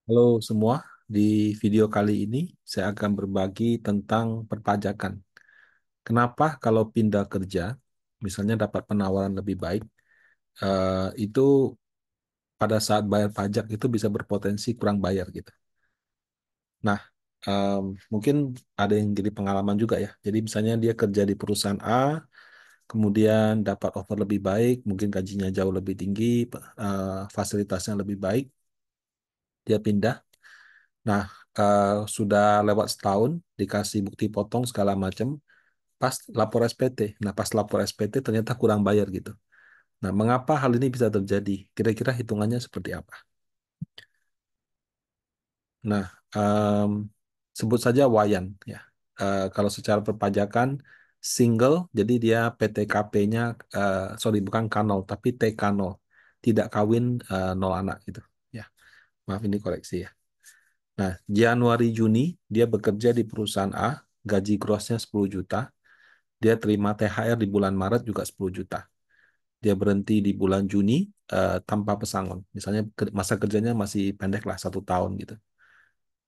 Halo semua, di video kali ini saya akan berbagi tentang perpajakan. Kenapa kalau pindah kerja, misalnya dapat penawaran lebih baik, itu pada saat bayar pajak itu bisa berpotensi kurang bayar gitu. Nah, mungkin ada yang jadi pengalaman juga ya. Jadi misalnya dia kerja di perusahaan A, kemudian dapat offer lebih baik, mungkin gajinya jauh lebih tinggi, fasilitasnya lebih baik, dia pindah. Nah, sudah lewat setahun, dikasih bukti potong segala macam, pas lapor SPT. Nah, pas lapor SPT ternyata kurang bayar gitu. Nah, mengapa hal ini bisa terjadi? Kira-kira hitungannya seperti apa? Nah, em, sebut saja Wayan ya. Kalau secara perpajakan single, jadi dia PTKP-nya, sorry bukan K0, tapi TK0, tidak kawin, 0 anak gitu. Ya, maaf ini koreksi ya. Nah, Januari Juni dia bekerja di perusahaan A, gaji grossnya 10 juta. Dia terima THR di bulan Maret juga 10 juta. Dia berhenti di bulan Juni tanpa pesangon. Misalnya masa kerjanya masih pendek lah 1 tahun gitu.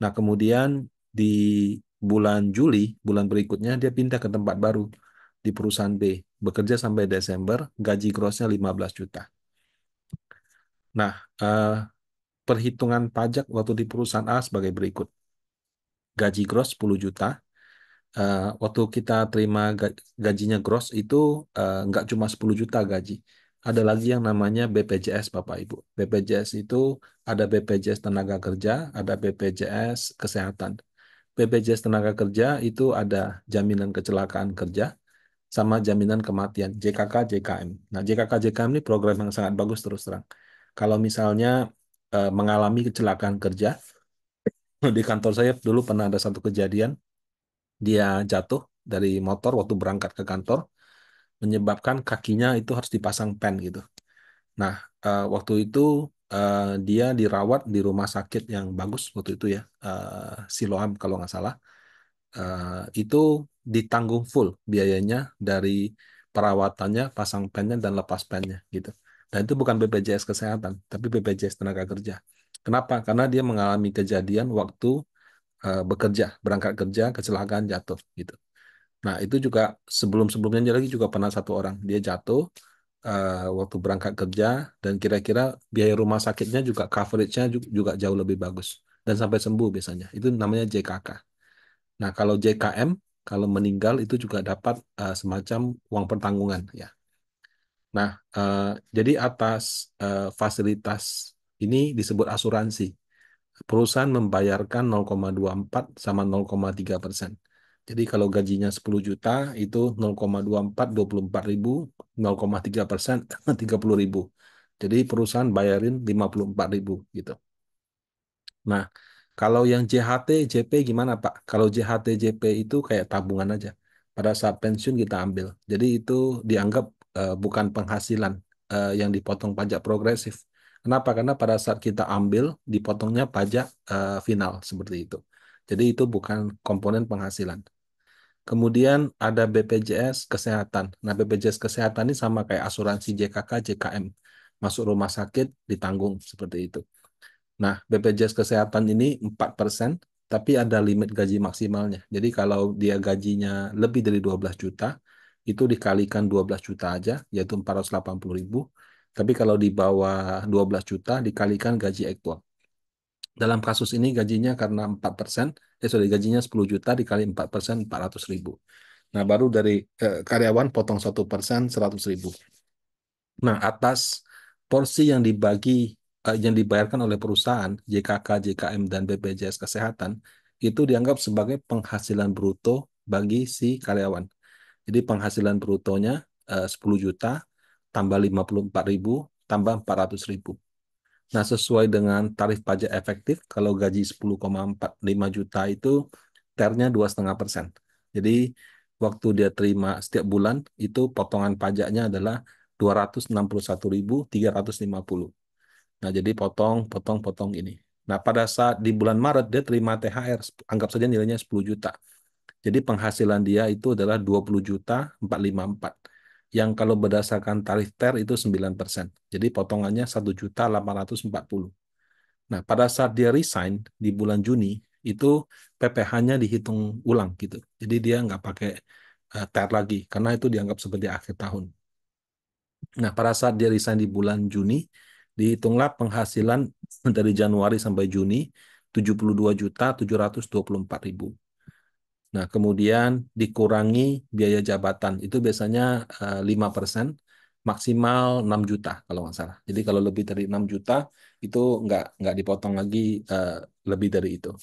Nah, kemudian di bulan Juli, bulan berikutnya dia pindah ke tempat baru di perusahaan B. Bekerja sampai Desember, gaji grossnya 15 juta. Nah, perhitungan pajak waktu di perusahaan A sebagai berikut. Gaji gross 10 juta, waktu kita terima gajinya gross itu nggak cuma 10 juta gaji. Ada lagi yang namanya BPJS, Bapak Ibu. BPJS itu ada BPJS tenaga kerja, ada BPJS kesehatan. BPJS tenaga kerja itu ada jaminan kecelakaan kerja sama jaminan kematian, JKK, JKM. Nah, JKK, JKM ini program yang sangat bagus terus terang. Kalau misalnya mengalami kecelakaan kerja, di kantor saya dulu pernah ada satu kejadian, dia jatuh dari motor waktu berangkat ke kantor, menyebabkan kakinya itu harus dipasang pen gitu. Nah, waktu itu dia dirawat di rumah sakit yang bagus waktu itu ya, Siloam kalau nggak salah. Itu ditanggung full biayanya dari perawatannya, pasang pennya dan lepas pennya gitu. Dan itu bukan BPJS Kesehatan, tapi BPJS Tenaga Kerja. Kenapa? Karena dia mengalami kejadian waktu bekerja, berangkat kerja, kecelakaan jatuh gitu. Nah, itu juga sebelum-sebelumnya lagi juga pernah satu orang. Dia jatuh waktu berangkat kerja dan kira-kira biaya rumah sakitnya juga coverage-nya juga jauh lebih bagus. Dan sampai sembuh biasanya. Itu namanya JKK. Nah, kalau JKM, kalau meninggal itu juga dapat semacam uang pertanggungan ya. Nah, jadi atas fasilitas ini disebut asuransi. Perusahaan membayarkan 0,24 sama 0,3%. Jadi kalau gajinya 10 juta itu 0,24 24 ribu, 0,3% 30 ribu. Jadi perusahaan bayarin 54 ribu gitu. Nah, kalau yang JHT, JP gimana Pak? Kalau JHT, JP itu kayak tabungan aja. Pada saat pensiun kita ambil. Jadi itu dianggap bukan penghasilan yang dipotong pajak progresif. Kenapa? Karena pada saat kita ambil, dipotongnya pajak final seperti itu. Jadi itu bukan komponen penghasilan. Kemudian ada BPJS Kesehatan. Nah, BPJS Kesehatan ini sama kayak asuransi JKK, JKM. Masuk rumah sakit, ditanggung seperti itu. Nah, BPJS Kesehatan ini 4%, tapi ada limit gaji maksimalnya. Jadi kalau dia gajinya lebih dari 12 juta, itu dikalikan 12 juta aja, yaitu 480 ribu. Tapi kalau di bawah 12 juta, dikalikan gaji aktual. Dalam kasus ini gajinya karena 4%, gajinya 10 juta dikali 4%, 400 ribu. Nah, baru dari karyawan potong 1%, 100 ribu. Nah, atas porsi yang yang dibayarkan oleh perusahaan, JKK, JKM, dan BPJS Kesehatan, itu dianggap sebagai penghasilan bruto bagi si karyawan. Jadi penghasilan brutonya 10 juta, tambah 54 ribu, tambah 400 ribu. Nah, sesuai dengan tarif pajak efektif, kalau gaji 10,45 juta itu TER-nya 2,5%. Jadi, waktu dia terima setiap bulan, itu potongan pajaknya adalah 261.350. Nah, jadi potong, potong, potong ini. Nah, pada saat di bulan Maret, dia terima THR, anggap saja nilainya 10 juta. Jadi penghasilan dia itu adalah 20 juta 454. Yang kalau berdasarkan tarif TER itu 9%. Jadi potongannya 1.840. Nah, pada saat dia resign di bulan Juni, itu PPh-nya dihitung ulang gitu. Jadi dia nggak pakai TER lagi, karena itu dianggap seperti akhir tahun. Nah, pada saat dia resign di bulan Juni, dihitunglah penghasilan dari Januari sampai Juni 72.724.000. Nah, kemudian dikurangi biaya jabatan. Itu biasanya 5%, maksimal 6 juta kalau nggak salah. Jadi kalau lebih dari 6 juta, itu nggak dipotong lagi eh, lebih dari itu.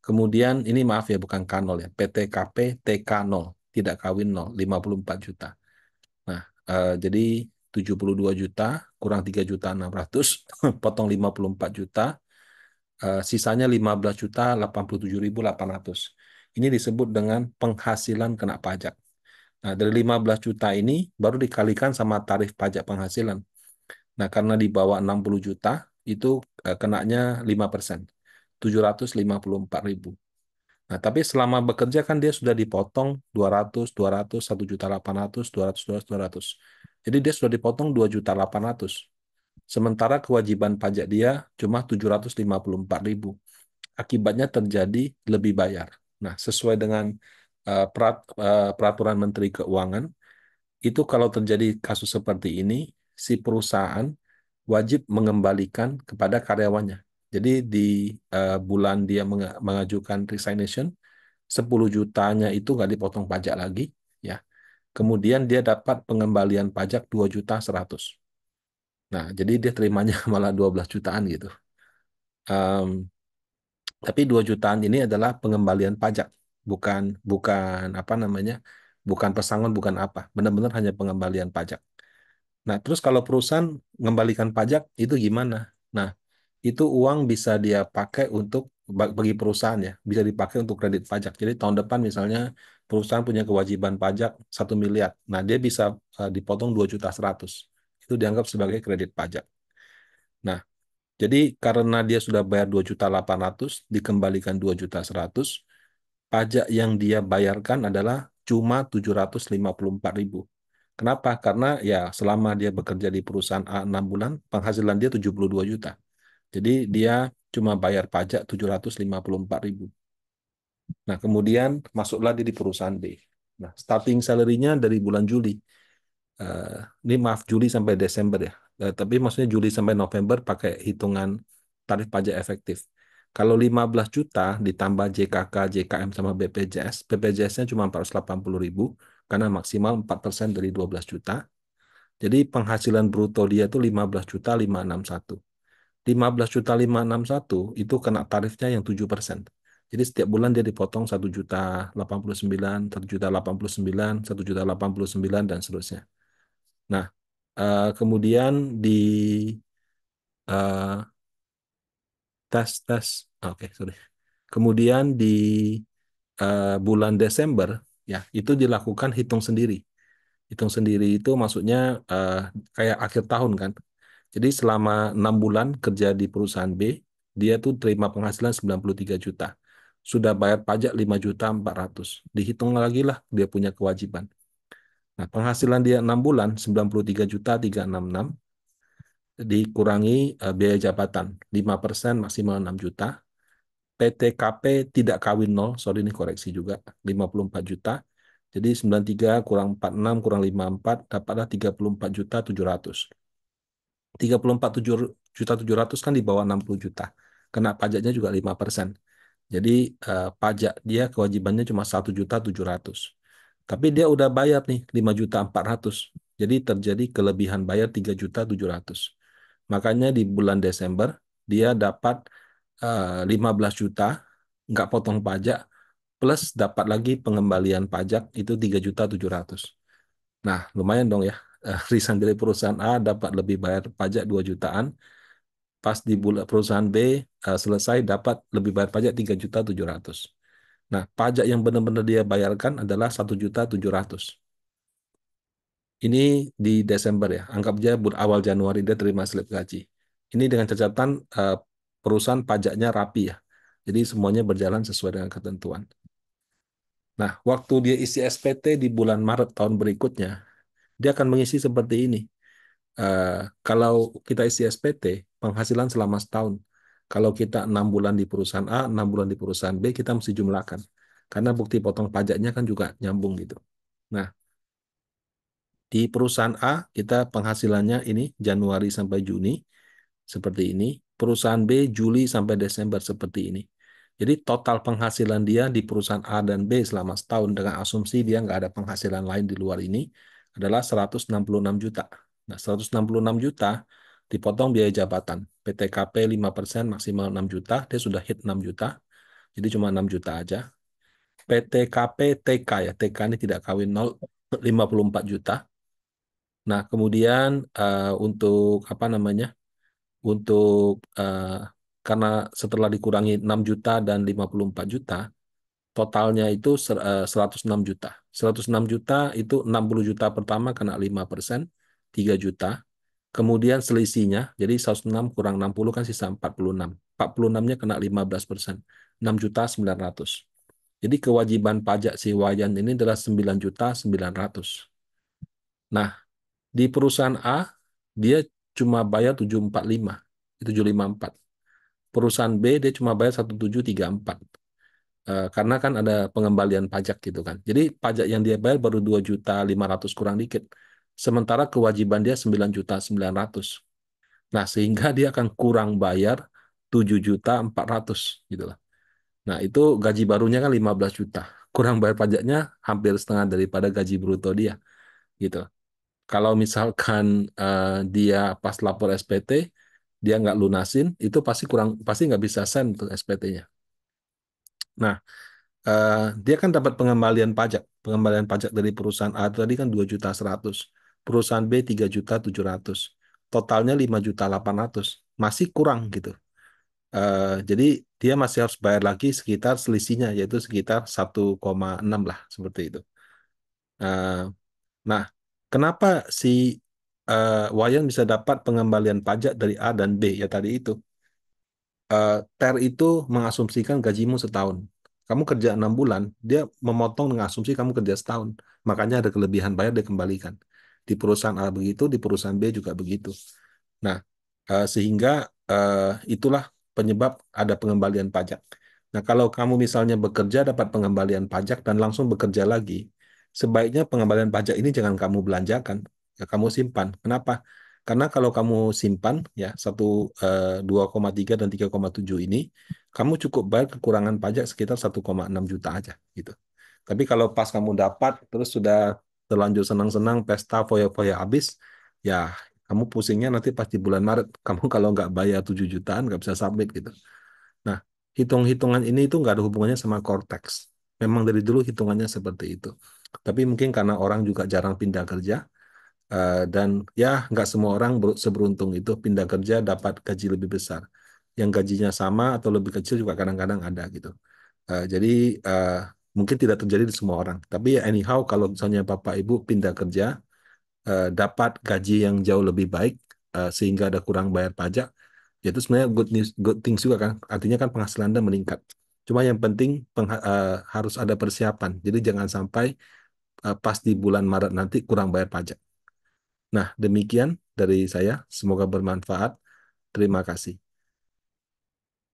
Kemudian, ini maaf ya, bukan K0 ya, PTKP TK0, tidak kawin 0, 54 juta. Nah, jadi 72 juta kurang 3.600.000, potong 54 juta, sisanya 15.087.800. Ini disebut dengan penghasilan kena pajak. Nah, dari 15 juta ini baru dikalikan sama tarif pajak penghasilan. Nah, karena di bawah 60 juta, itu kenanya 5%, 754.000. Nah, tapi selama bekerja kan dia sudah dipotong 200, 200, 1.800.000, 200, 200, 200. Jadi dia sudah dipotong 2.800.000. Sementara kewajiban pajak dia cuma 754.000. Akibatnya terjadi lebih bayar. Nah, sesuai dengan peraturan Menteri Keuangan, itu kalau terjadi kasus seperti ini, si perusahaan wajib mengembalikan kepada karyawannya. Jadi di bulan dia mengajukan resignation, 10 jutanya itu nggak dipotong pajak lagi, ya. Kemudian dia dapat pengembalian pajak 2.100.000. Nah, jadi dia terimanya malah 12 jutaan gitu. Em, tapi 2 jutaan ini adalah pengembalian pajak, bukan bukan apa namanya, bukan pesangon, bukan apa. Benar-benar hanya pengembalian pajak. Nah, terus kalau perusahaan mengembalikan pajak itu gimana? Nah, itu uang bisa dia pakai untuk bagi perusahaan ya, bisa dipakai untuk kredit pajak. Jadi tahun depan misalnya perusahaan punya kewajiban pajak 1 miliar. Nah, dia bisa dipotong 2.100.000. Itu dianggap sebagai kredit pajak. Nah, jadi karena dia sudah bayar 2.800.000 dikembalikan 2.100.000, pajak yang dia bayarkan adalah cuma 754.000. Kenapa? Karena ya selama dia bekerja di perusahaan A 6 bulan, penghasilan dia 72 juta. Jadi dia cuma bayar pajak 754.000. Nah, kemudian masuklah dia di perusahaan B. Nah, starting salary-nya dari bulan Juli. Eh, ini maaf, Juli sampai Desember ya. Tapi maksudnya Juli sampai November pakai hitungan tarif pajak efektif. Kalau 15 juta ditambah JKK, JKM sama BPJS, BPJS-nya cuma 480.000 karena maksimal 4% dari 12 juta. Jadi penghasilan bruto dia itu 15.561. 15.561 itu kena tarifnya yang 7%. Jadi setiap bulan dia dipotong 1.089, 1.089, 1.089 dan seterusnya. Nah, kemudian di eh, tes tes, oke sorry. Kemudian di bulan Desember ya itu dilakukan hitung sendiri. Hitung sendiri itu maksudnya eh, kayak akhir tahun kan. Jadi selama 6 bulan kerja di perusahaan B, dia tuh terima penghasilan 93 juta. Sudah bayar pajak 5.400.000. Dihitung lagi lah dia punya kewajiban. Nah, penghasilan dia 6 bulan 93.366 dikurangi biaya jabatan 5% maksimal 6 juta. PTKP tidak kawin nol, sorry ini koreksi juga, 54 juta. Jadi 93 kurang 46 kurang 54 dapatlah 34.700. 34.700 kan di bawah 60 juta. Kena pajaknya juga 5%. Jadi pajak dia kewajibannya cuma 1.700.000. Tapi dia udah bayar nih 5.400.000. Jadi terjadi kelebihan bayar 3.700.000. Makanya di bulan Desember dia dapat 15 juta, nggak potong pajak, plus dapat lagi pengembalian pajak itu 3.700.000. Nah, lumayan dong ya. Resign dari perusahaan A dapat lebih bayar pajak 2 jutaan, pas di bulan perusahaan B selesai dapat lebih bayar pajak 3.700.000. Nah, pajak yang benar-benar dia bayarkan adalah 1.700.000. Ini di Desember ya. Anggap aja awal Januari dia terima slip gaji. Ini dengan catatan perusahaan pajaknya rapi ya. Jadi semuanya berjalan sesuai dengan ketentuan. Nah, waktu dia isi SPT di bulan Maret tahun berikutnya, dia akan mengisi seperti ini. Eh, Kalau kita isi SPT, penghasilan selama setahun. Kalau kita 6 bulan di perusahaan A, 6 bulan di perusahaan B, kita mesti jumlahkan. Karena bukti potong pajaknya kan juga nyambung gitu. Nah, di perusahaan A, kita penghasilannya ini Januari sampai Juni, seperti ini. Perusahaan B, Juli sampai Desember, seperti ini. Jadi total penghasilan dia di perusahaan A dan B selama setahun dengan asumsi dia nggak ada penghasilan lain di luar ini adalah 166 juta. Nah, 166 juta dipotong biaya jabatan. PTKP 5% maksimal 6 juta, dia sudah hit 6 juta, jadi cuma 6 juta aja. PTKP TK ya, TK ini tidak kawin 0, 54 juta. Nah, kemudian untuk apa namanya? Untuk karena setelah dikurangi 6 juta dan 54 juta, totalnya itu 106 juta. 106 juta itu 60 juta pertama kena 5%, 3 juta. Kemudian selisihnya, jadi 106 kurang 60 kan sisa 46. 46-nya kena 15%, 6 juta 900. Jadi kewajiban pajak si Wayan ini adalah 9 juta 900. Nah, di perusahaan A, dia cuma bayar 745, 754. Perusahaan B, dia cuma bayar 1734. Karena kan ada pengembalian pajak gitu kan. Jadi pajak yang dia bayar baru 2.500.000 kurang dikit. Sementara kewajiban dia 9.900.000. Nah, sehingga dia akan kurang bayar 7.400.000 gitu lah. Nah, itu gaji barunya kan 15 juta. Kurang bayar pajaknya hampir setengah daripada gaji bruto dia gitu. Kalau misalkan dia pas lapor SPT, dia nggak lunasin, itu pasti nggak bisa send tuh SPT-nya. Nah, dia kan dapat pengembalian pajak. Pengembalian pajak dari perusahaan A tadi kan 2.100.000. Perusahaan B 3.700.000. Totalnya 5.800.000. Masih kurang gitu. Jadi dia masih harus bayar lagi sekitar selisihnya, yaitu sekitar 1,6 lah, seperti itu. Eh, nah, kenapa si Wayan bisa dapat pengembalian pajak dari A dan B? Ya tadi itu. TER itu mengasumsikan gajimu setahun. Kamu kerja 6 bulan, dia memotong dengan asumsi kamu kerja setahun. Makanya ada kelebihan bayar dikembalikan. Di perusahaan A begitu, di perusahaan B juga begitu. Nah, sehingga itulah penyebab ada pengembalian pajak. Nah, kalau kamu misalnya bekerja dapat pengembalian pajak dan langsung bekerja lagi, sebaiknya pengembalian pajak ini jangan kamu belanjakan, ya kamu simpan. Kenapa? Karena kalau kamu simpan ya 2,3 dan 3,7 ini, kamu cukup bayar kekurangan pajak sekitar 1,6 juta aja gitu. Tapi kalau pas kamu dapat terus sudah terlanjur senang-senang pesta foya-foya habis, ya kamu pusingnya nanti pas di bulan Maret. Kamu kalau nggak bayar 7 jutaan nggak bisa submit gitu. Nah, hitung-hitungan ini itu nggak ada hubungannya sama Cortex. Memang dari dulu hitungannya seperti itu. Tapi mungkin karena orang juga jarang pindah kerja, dan ya nggak semua orang seberuntung itu pindah kerja dapat gaji lebih besar. Yang gajinya sama atau lebih kecil juga kadang-kadang ada gitu. Jadi eh, mungkin tidak terjadi di semua orang. Tapi ya anyhow kalau misalnya Bapak Ibu pindah kerja, dapat gaji yang jauh lebih baik, sehingga ada kurang bayar pajak, ya itu sebenarnya good news, good things juga kan. Artinya kan penghasilan Anda meningkat. Cuma yang penting harus ada persiapan. Jadi jangan sampai pas di bulan Maret nanti kurang bayar pajak. Nah, demikian dari saya. Semoga bermanfaat. Terima kasih.